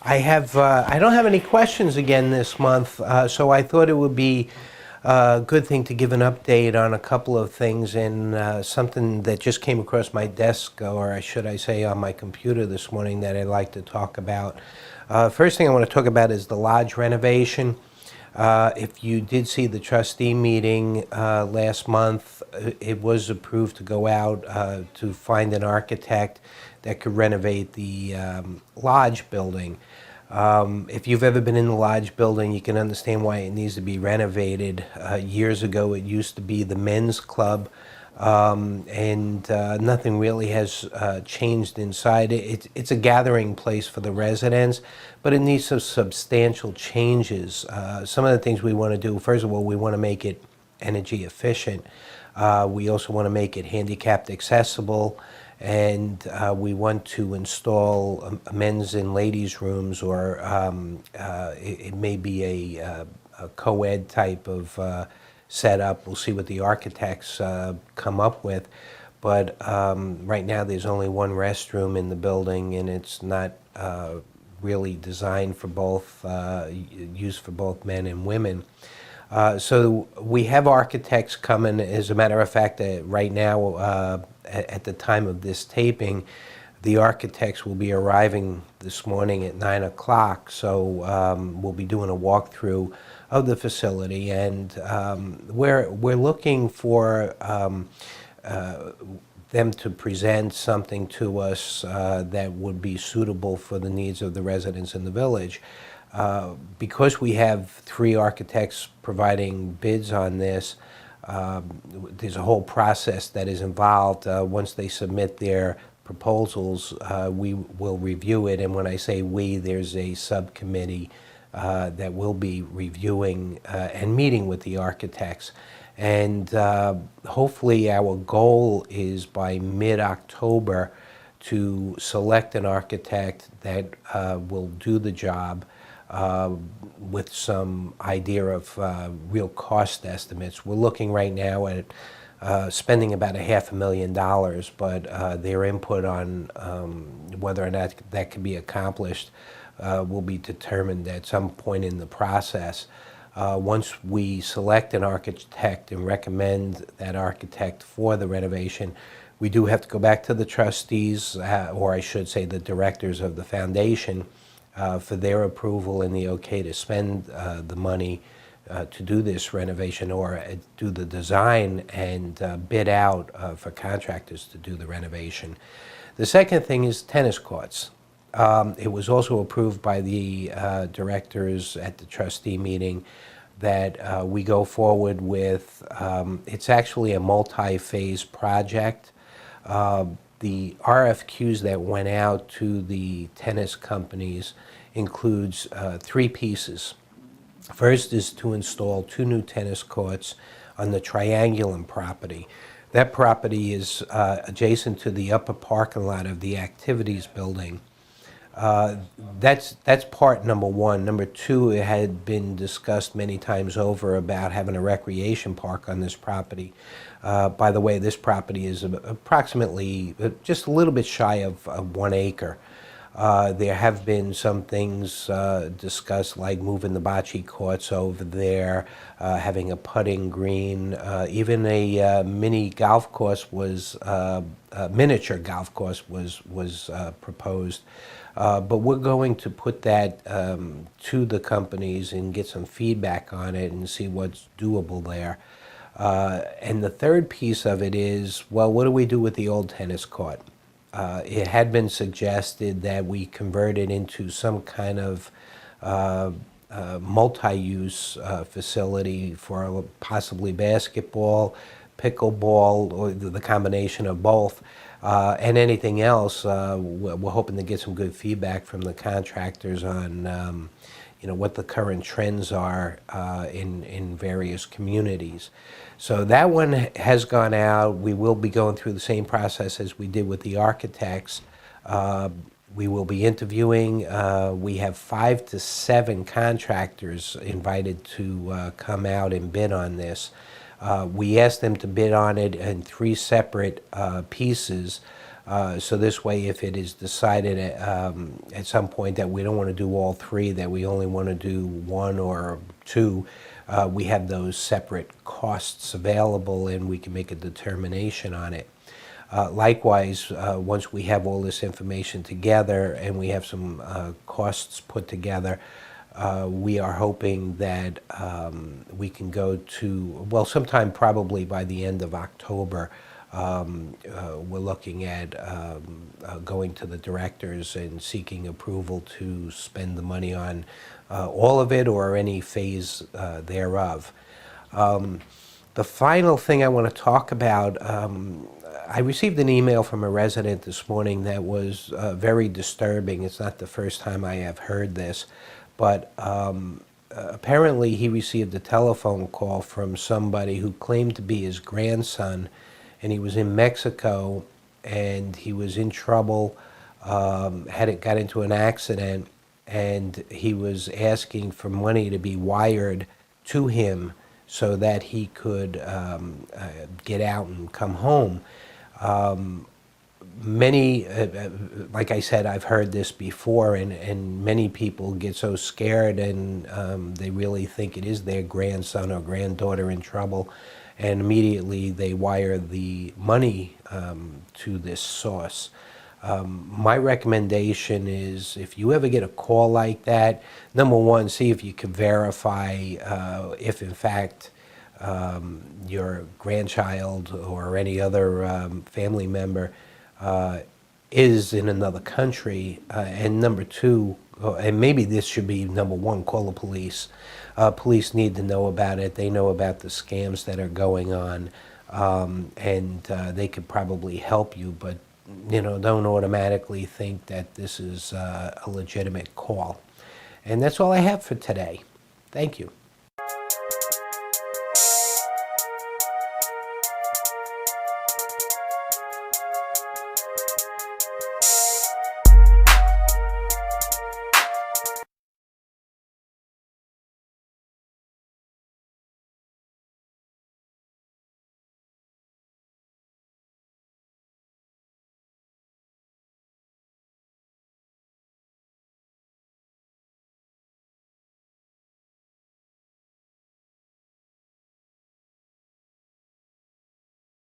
I don't have any questions again this month, so I thought it would be a good thing to give an update on a couple of things and something that just came across my desk, or should I say on my computer this morning, that I'd like to talk about. First thing I want to talk about is the lodge renovation. If you did see the trustee meeting last month, it was approved to go out to find an architect that could renovate the lodge building. If you've ever been in the lodge building, you can understand why it needs to be renovated. Years ago, it used to be the men's club, and nothing really has changed inside. It's a gathering place for the residents, but it needs some substantial changes. Some of the things we want to do, first of all, we want to make it energy efficient. We also want to make it handicapped accessible, and we want to install men's and ladies' rooms, or it may be a co-ed type of setup. We'll see what the architects come up with. But right now there's only one restroom in the building, and it's not really designed for both, used for both men and women. So we have architects coming. As a matter of fact, right now, at the time of this taping, the architects will be arriving this morning at 9 o'clock. So we'll be doing a walkthrough of the facility, and we're looking for them to present something to us that would be suitable for the needs of the residents in the village. Because we have 3 architects providing bids on this, there's a whole process that is involved. Once they submit their proposals, we will review it, and when I say we, there's a subcommittee that will be reviewing and meeting with the architects. And hopefully our goal is by mid-October to select an architect that will do the job with some idea of real cost estimates. We're looking right now at spending about $500,000, but their input on whether or not that can be accomplished will be determined at some point in the process. Once we select an architect and recommend that architect for the renovation, we do have to go back to the trustees, or I should say the directors of the foundation, for their approval and the okay to spend the money to do this renovation, or do the design and bid out for contractors to do the renovation. The second thing is tennis courts. It was also approved by the directors at the trustee meeting that we go forward with. It's actually a multi-phase project. The RFQs that went out to the tennis companies includes 3 pieces. First is to install 2 new tennis courts on the Triangulum property. That property is adjacent to the upper parking lot of the activities building. That's part number 1. Number 2, it had been discussed many times over about having a recreation park on this property. By the way, this property is approximately just a little bit shy of 1 acre. There have been some things discussed, like moving the bocce courts over there, having a putting green, even a mini golf course was, a miniature golf course was proposed. But we're going to put that to the companies and get some feedback on it and see what's doable there. And the third piece of it is, well, what do we do with the old tennis court? It had been suggested that we convert it into some kind of multi-use facility for possibly basketball, pickleball, or the combination of both. And anything else, we're hoping to get some good feedback from the contractors on what the current trends are in various communities. So that one has gone out. We will be going through the same process as we did with the architects. We will be interviewing. We have 5 to 7 contractors invited to come out and bid on this. We asked them to bid on it in 3 separate pieces. So this way, if it is decided at some point that we don't want to do all three, that we only want to do one or two, we have those separate costs available and we can make a determination on it. Likewise, once we have all this information together and we have some costs put together, we are hoping that we can go to, well, sometime probably by the end of October, we're looking at going to the directors and seeking approval to spend the money on all of it or any phase thereof. The final thing I want to talk about, I received an email from a resident this morning that was very disturbing. It's not the first time I have heard this, but apparently he received a telephone call from somebody who claimed to be his grandson, and he was in Mexico and he was in trouble, got into an accident, and he was asking for money to be wired to him so that he could get out and come home. Many, like I said, I've heard this before, and many people get so scared and they really think it is their grandson or granddaughter in trouble, and immediately they wire the money to this source. My recommendation is, if you ever get a call like that, number one, see if you can verify if in fact your grandchild or any other family member is in another country, and number two, and maybe this should be number one, call the police. Police need to know about it. They know about the scams that are going on, and they could probably help you, but don't automatically think that this is a legitimate call. And that's all I have for today. Thank you.